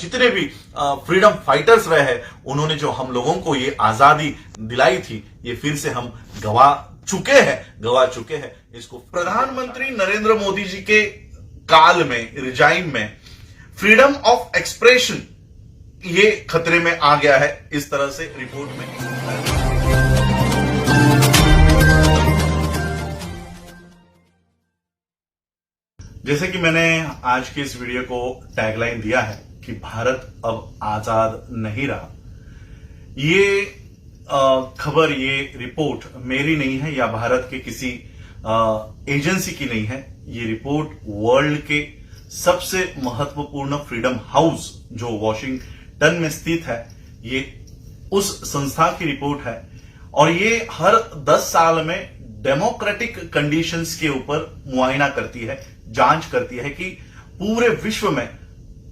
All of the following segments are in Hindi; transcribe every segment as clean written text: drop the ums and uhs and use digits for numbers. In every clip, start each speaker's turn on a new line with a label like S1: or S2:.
S1: जितने भी फ्रीडम फाइटर्स रहे हैं, उन्होंने जो हम लोगों को ये आजादी दिलाई थी, ये फिर से हम गवा चुके हैं इसको। प्रधानमंत्री नरेंद्र मोदी जी के काल में, रिजाइम में, फ्रीडम ऑफ एक्सप्रेशन ये खतरे में आ गया है, इस तरह से रिपोर्ट में। जैसे कि मैंने आज की इस वीडियो को टैगलाइन दिया है कि भारत अब आजाद नहीं रहा। ये खबर, ये रिपोर्ट मेरी नहीं है या भारत के किसी एजेंसी की नहीं है। ये रिपोर्ट वर्ल्ड के सबसे महत्वपूर्ण फ्रीडम हाउस जो वॉशिंगटन में स्थित है, ये उस संस्था की रिपोर्ट है। और ये हर 10 साल में डेमोक्रेटिक कंडीशंस के ऊपर मुआयना करती है, जांच करती है कि पूरे विश्व में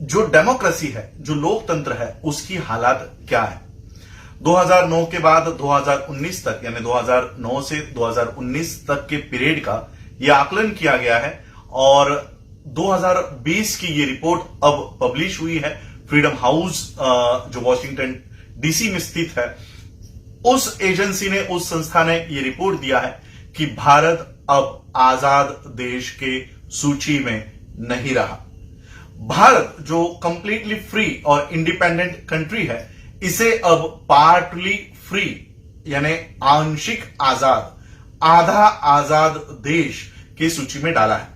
S1: जो डेमोक्रेसी है, जो लोकतंत्र है, उसकी हालात क्या है। 2009 के बाद 2019 तक, यानी 2009 से 2019 तक के पीरियड का यह आकलन किया गया है और 2020 की ये रिपोर्ट अब पब्लिश हुई है। फ्रीडम हाउस जो वॉशिंगटन डीसी में स्थित है, उस एजेंसी ने, उस संस्था ने ये रिपोर्ट दिया है कि भारत अब आजाद देश के सूची में नहीं रहा। भारत जो कंप्लीटली फ्री और इंडिपेंडेंट कंट्री है, इसे अब पार्टली फ्री यानी आंशिक आजाद, आधा आजाद देश की सूची में डाला है।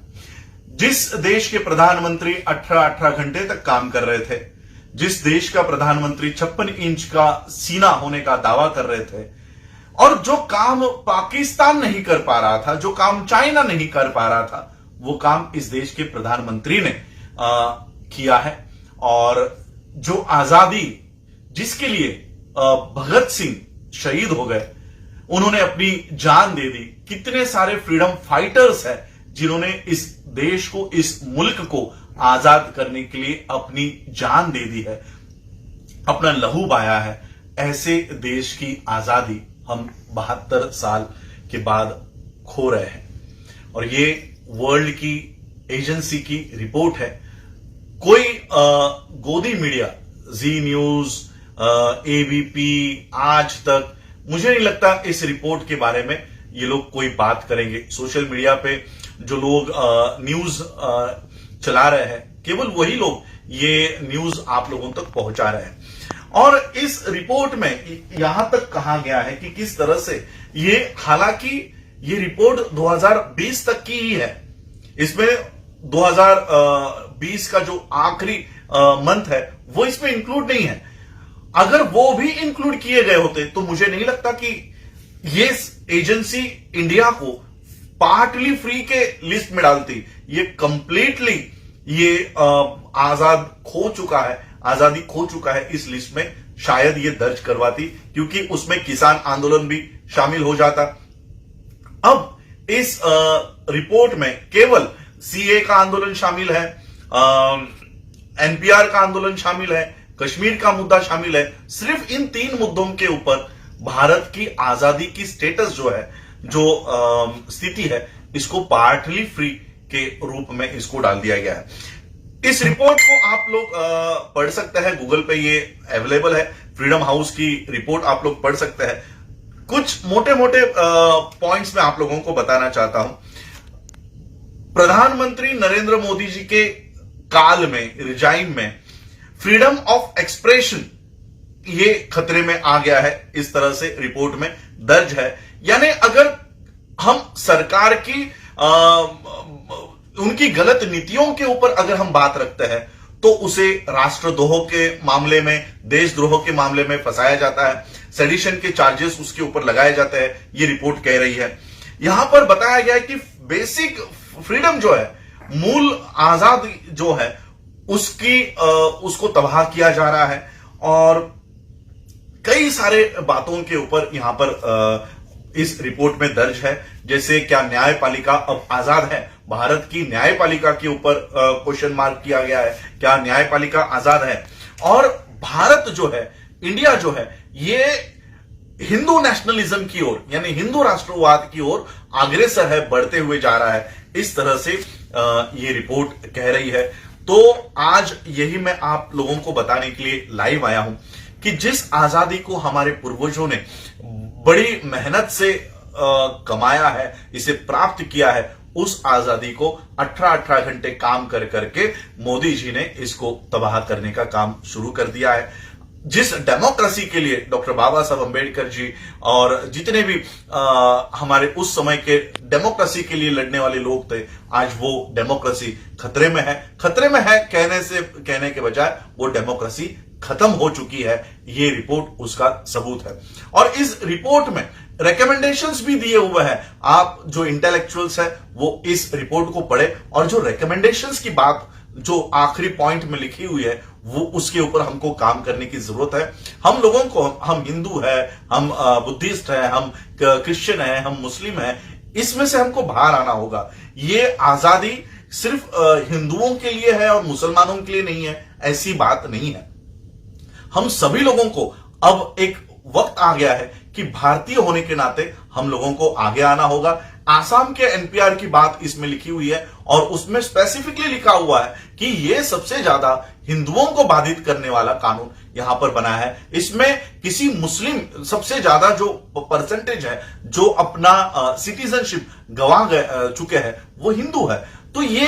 S1: जिस देश के प्रधानमंत्री 18 घंटे तक काम कर रहे थे, जिस देश का प्रधानमंत्री 56 इंच का सीना होने का दावा कर रहे थे, और जो काम पाकिस्तान नहीं कर पा रहा था, जो काम चाइना नहीं कर पा रहा था, वो काम इस देश के प्रधानमंत्री ने किया है। और जो आजादी जिसके लिए भगत सिंह शहीद हो गए, उन्होंने अपनी जान दे दी। कितने सारे फ्रीडम फाइटर्स हैं जिन्होंने इस देश को, इस मुल्क को आजाद करने के लिए अपनी जान दे दी है, अपना लहू बहाया है। ऐसे देश की आजादी हम 72 साल के बाद खो रहे हैं। और ये वर्ल्ड की एजेंसी की रिपोर्ट है। कोई गोदी मीडिया, जी न्यूज, एबीपी, आज तक, मुझे नहीं लगता इस रिपोर्ट के बारे में ये लोग कोई बात करेंगे। सोशल मीडिया पे जो लोग न्यूज चला रहे हैं, केवल वही लोग ये न्यूज आप लोगों तक पहुंचा रहे हैं। और इस रिपोर्ट में यहां तक कहा गया है कि किस तरह से ये, हालांकि ये रिपोर्ट 2020 तक की ही है, इसमें 2020 का जो आखिरी मंथ है वो इसमें इंक्लूड नहीं है। अगर वो भी इंक्लूड किए गए होते तो मुझे नहीं लगता कि ये एजेंसी इंडिया को पार्टली फ्री के लिस्ट में डालती। ये कंप्लीटली ये आजाद खो चुका है, आजादी खो चुका है, इस लिस्ट में शायद ये दर्ज करवाती, क्योंकि उसमें किसान आंदोलन भी शामिल हो जाता। अब इस रिपोर्ट में केवल सीए का आंदोलन शामिल है, एनपीआर का आंदोलन शामिल है, कश्मीर का मुद्दा शामिल है। सिर्फ इन 3 मुद्दों के ऊपर भारत की आजादी की स्टेटस जो है, जो स्थिति है, इसको पार्टली फ्री के रूप में इसको डाल दिया गया है। इस रिपोर्ट को आप लोग पढ़ सकते हैं, गूगल पे ये अवेलेबल है। फ्रीडम हाउस की रिपोर्ट आप लोग पढ़ सकते हैं। कुछ मोटे मोटे पॉइंट्स मैं आप लोगों को बताना चाहता हूं। प्रधानमंत्री नरेंद्र मोदी जी के काल में, रिजाइम में, फ्रीडम ऑफ एक्सप्रेशन ये खतरे में आ गया है, इस तरह से रिपोर्ट में दर्ज है। यानी अगर हम सरकार की उनकी गलत नीतियों के ऊपर अगर हम बात रखते हैं, तो उसे राष्ट्रद्रोह के मामले में, देशद्रोह के मामले में फंसाया जाता है, सेडिशन के चार्जेस उसके ऊपर लगाए जाते हैं, ये रिपोर्ट कह रही है। यहां पर बताया गया है कि बेसिक फ्रीडम जो है, मूल आजादी जो है, उसको तबाह किया जा रहा है। और कई सारे बातों के ऊपर यहां पर इस रिपोर्ट में दर्ज है। जैसे क्या न्यायपालिका अब आजाद है? भारत की न्यायपालिका के ऊपर क्वेश्चन मार्क किया गया है, क्या न्यायपालिका आजाद है? और भारत जो है, इंडिया जो है, ये हिंदू नेशनलिज्म की ओर, यानी हिंदू राष्ट्रवाद की ओर अग्रसर है, बढ़ते हुए जा रहा है, इस तरह से ये रिपोर्ट कह रही है। तो आज यही मैं आप लोगों को बताने के लिए लाइव आया हूं कि जिस आजादी को हमारे पूर्वजों ने बड़ी मेहनत से कमाया है, इसे प्राप्त किया है, उस आजादी को 18-18 घंटे काम कर करके मोदी जी ने इसको तबाह करने का काम शुरू कर दिया है। जिस डेमोक्रेसी के लिए डॉक्टर बाबा साहब अंबेडकर जी और जितने भी हमारे उस समय के डेमोक्रेसी के लिए लड़ने वाले लोग थे, आज वो डेमोक्रेसी खतरे में है। खतरे में है कहने के बजाय वो डेमोक्रेसी खत्म हो चुकी है। ये रिपोर्ट उसका सबूत है। और इस रिपोर्ट में रिकमेंडेशंस भी दिए हुए हैं। आप जो इंटेलेक्चुअल्स है वो इस रिपोर्ट को पढ़े और जो रिकमेंडेशंस की बात जो आखिरी पॉइंट में लिखी हुई है वो उसके ऊपर हमको काम करने की जरूरत है। हम लोगों को, हम हिंदू है, हम बुद्धिस्ट है, हम क्रिश्चियन है, हम मुस्लिम है, इसमें से हमको बाहर आना होगा। ये आजादी सिर्फ हिंदुओं के लिए है और मुसलमानों के लिए नहीं है, ऐसी बात नहीं है। हम सभी लोगों को अब एक वक्त आ गया है कि भारतीय होने के नाते हम लोगों को आगे आना होगा। आसाम के एनपीआर की बात इसमें लिखी हुई है और उसमें स्पेसिफिकली लिखा हुआ है कि यह सबसे ज्यादा हिंदुओं को बाधित करने वाला कानून यहां पर बना है। इसमें किसी मुस्लिम सबसे ज्यादा जो परसेंटेज है जो अपना सिटीजनशिप गंवा चुके हैं वो हिंदू है। तो ये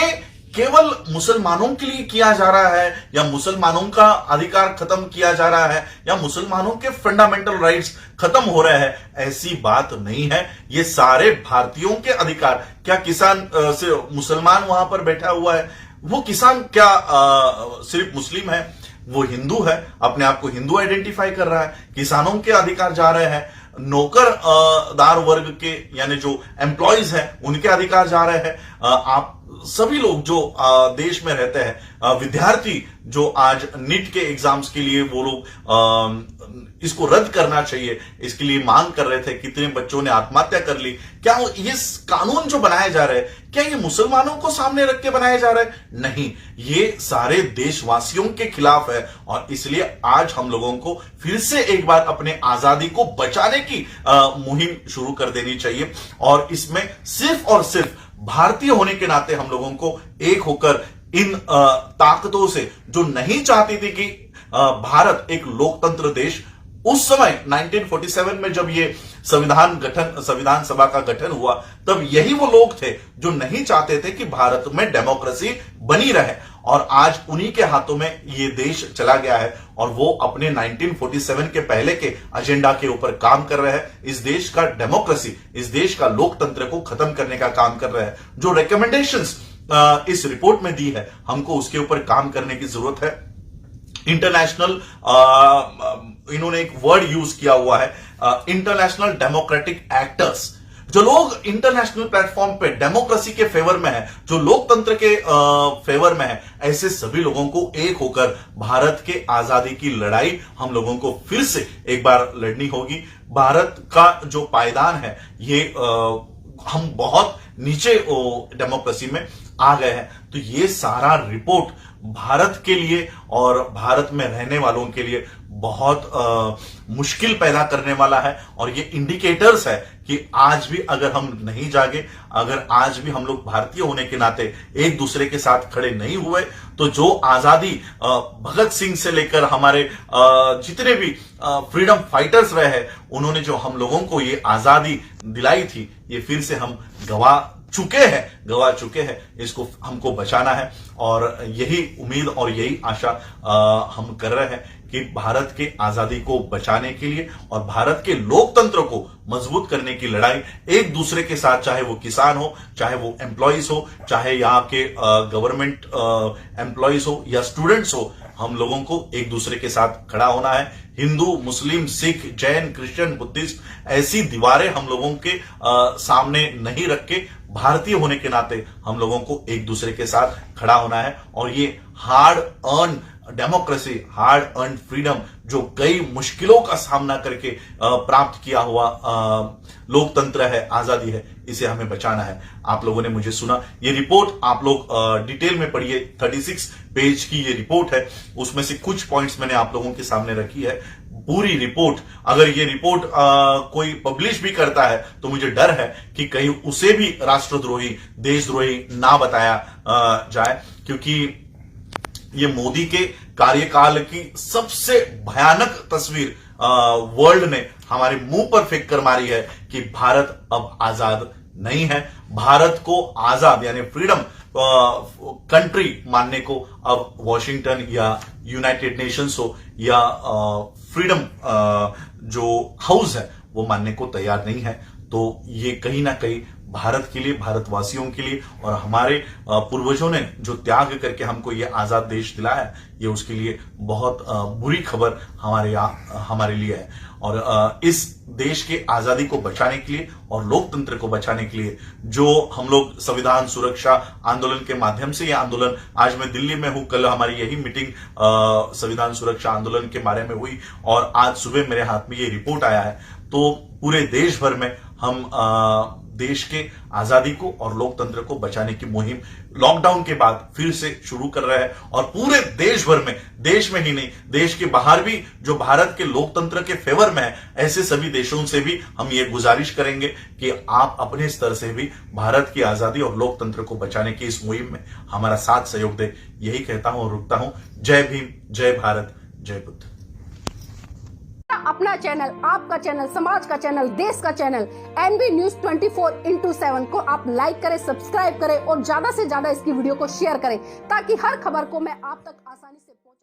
S1: केवल मुसलमानों के लिए किया जा रहा है या मुसलमानों का अधिकार खत्म किया जा रहा है या मुसलमानों के फंडामेंटल राइट्स खत्म हो रहे हैं, ऐसी बात नहीं है। ये सारे भारतीयों के अधिकार। क्या किसान से मुसलमान वहां पर बैठा हुआ है, वो किसान क्या सिर्फ मुस्लिम है? वो हिंदू है, अपने आप को हिंदू आइडेंटिफाई कर रहा है। किसानों के अधिकार जा रहे हैं, नौकरदार वर्ग के यानी जो एम्प्लॉयज हैं उनके अधिकार जा रहे हैं। आप सभी लोग जो देश में रहते हैं, विद्यार्थी जो आज नीट के एग्जाम्स के लिए वो लोग इसको रद्द करना चाहिए, इसके लिए मांग कर रहे थे। कितने बच्चों ने आत्महत्या कर ली। क्या ये कानून जो बनाए जा रहे हैं, क्या ये मुसलमानों को सामने रख के बनाए जा रहे हैं? नहीं, ये सारे देशवासियों के खिलाफ है। और इसलिए आज हम लोगों को फिर से एक बार अपने आजादी को बचाने की मुहिम शुरू कर देनी चाहिए। और इसमें सिर्फ और सिर्फ भारतीय होने के नाते हम लोगों को एक होकर इन ताकतों से जो नहीं चाहती थी कि भारत एक लोकतंत्र देश, उस समय 1947 में जब ये संविधान सभा का गठन हुआ, तब यही वो लोग थे जो नहीं चाहते थे कि भारत में डेमोक्रेसी बनी रहे। और आज उन्हीं के हाथों में ये देश चला गया है और वो अपने 1947 के पहले के एजेंडा के ऊपर काम कर रहे हैं। इस देश का डेमोक्रेसी, इस देश का लोकतंत्र को खत्म करने का काम कर रहे हैं। जो रिकमेंडेशंस इस रिपोर्ट में दी है, हमको उसके ऊपर काम करने की जरूरत है। इंटरनेशनल इन्होंने एक वर्ड यूज किया हुआ है, इंटरनेशनल डेमोक्रेटिक एक्टर्स। जो लोग इंटरनेशनल प्लेटफॉर्म पे डेमोक्रेसी के फेवर में है, जो लोकतंत्र के फेवर में है, ऐसे सभी लोगों को एक होकर भारत के आजादी की लड़ाई हम लोगों को फिर से एक बार लड़नी होगी। भारत का जो पायदान है, ये हम बहुत नीचे डेमोक्रेसी में आ गए हैं। तो ये सारा रिपोर्ट भारत के लिए और भारत में रहने वालों के लिए बहुत मुश्किल पैदा करने वाला है। और ये इंडिकेटर्स है कि आज भी अगर हम नहीं जागे, अगर आज भी हम लोग भारतीय होने के नाते एक दूसरे के साथ खड़े नहीं हुए, तो जो आजादी भगत सिंह से लेकर हमारे जितने भी फ्रीडम फाइटर्स रहे हैं, उन्होंने जो हम लोगों को ये आजादी दिलाई थी, ये फिर से हम गवा चुके हैं। इसको हमको बचाना है। और यही उम्मीद और यही आशा हम कर रहे हैं कि भारत के आजादी को बचाने के लिए और भारत के लोकतंत्र को मजबूत करने की लड़ाई एक दूसरे के साथ, चाहे वो किसान हो, चाहे वो एम्प्लॉयज हो, चाहे यहाँ के गवर्नमेंट एम्प्लॉयज हो या स्टूडेंट्स हो, हम लोगों को एक दूसरे के साथ खड़ा होना है। हिंदू, मुस्लिम, सिख, जैन, क्रिश्चियन, बुद्धिस्ट, ऐसी दीवारें हम लोगों के सामने नहीं रख के भारतीय होने के नाते हम लोगों को एक दूसरे के साथ खड़ा होना है। और ये hard earn democracy, hard earn freedom, जो कई मुश्किलों का सामना करके प्राप्त किया हुआ लोकतंत्र है, आजादी है, इसे हमें बचाना है। आप लोगों ने मुझे सुना, ये रिपोर्ट आप लोग डिटेल में पढ़िए। 36 पेज की ये रिपोर्ट है, उसमें से कुछ पॉइंट्स मैंने आप लोगों के सामने रखी है। पूरी रिपोर्ट, अगर ये रिपोर्ट कोई पब्लिश भी करता है तो मुझे डर है कि कहीं उसे भी राष्ट्रद्रोही, देशद्रोही ना बताया जाए, क्योंकि ये मोदी के कार्यकाल की सबसे भयानक तस्वीर वर्ल्ड ने हमारे मुंह पर फेंक कर मारी है कि भारत अब आजाद नहीं है। भारत को आजाद यानी फ्रीडम कंट्री मानने को अब वॉशिंगटन या यूनाइटेड नेशंस हो या फ्रीडम जो हाउस है वो मानने को तैयार नहीं है। तो ये कहीं ना कहीं भारत के लिए, भारतवासियों के लिए और हमारे पूर्वजों ने जो त्याग करके हमको ये आजाद देश दिलाया है, ये उसके लिए बहुत बुरी खबर हमारे लिए है। और इस देश के आजादी को बचाने के लिए और लोकतंत्र को बचाने के लिए जो हम लोग संविधान सुरक्षा आंदोलन के माध्यम से, ये आंदोलन आज मैं दिल्ली में हूं, कल हमारी यही मीटिंग संविधान सुरक्षा आंदोलन के बारे में हुई और आज सुबह मेरे हाथ में ये रिपोर्ट आया है। तो पूरे देश भर में हम देश के आजादी को और लोकतंत्र को बचाने की मुहिम लॉकडाउन के बाद फिर से शुरू कर रहे हैं और पूरे देश भर में, देश में ही नहीं देश के बाहर भी जो भारत के लोकतंत्र के फेवर में है, ऐसे सभी देशों से भी हम ये गुजारिश करेंगे कि आप अपने स्तर से भी भारत की आजादी और लोकतंत्र को बचाने की इस मुहिम में हमारा साथ सहयोग दे। यही कहता हूं और रुकता हूं। जय भीम, जय भारत, जय बुद्ध।
S2: अपना चैनल, आपका चैनल, समाज का चैनल, देश का चैनल एनबी न्यूज 24/7 को आप लाइक करें, सब्सक्राइब करें और ज्यादा से ज्यादा इसकी वीडियो को शेयर करें ताकि हर खबर को मैं आप तक आसानी से पहुंचा